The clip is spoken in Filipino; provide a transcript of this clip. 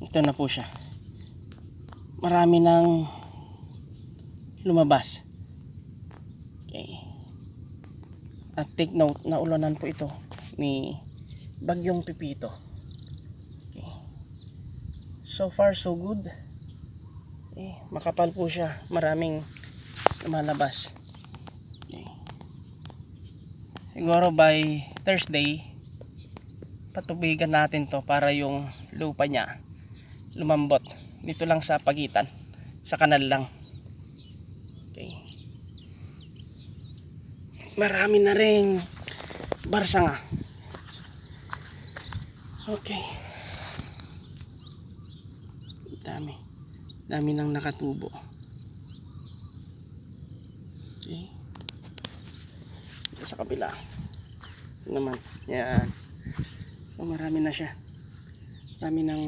Ito na po siya. Marami nang lumabas. Okay. At take note, naulanan po ito ni Bagyong Pipito. Okay. So far so good. Okay. Makapal po siya. Maraming lumalabas. Okay. Siguro by Thursday patubigan natin to para yung lupa niya lumambot. Dito lang sa pagitan, sa kanal lang. Okay. Marami na ring barsanga. Okay. Dami nang nakatubo. Okay. Ito sa kabila naman. Yan. So, marami na siya. Marami nang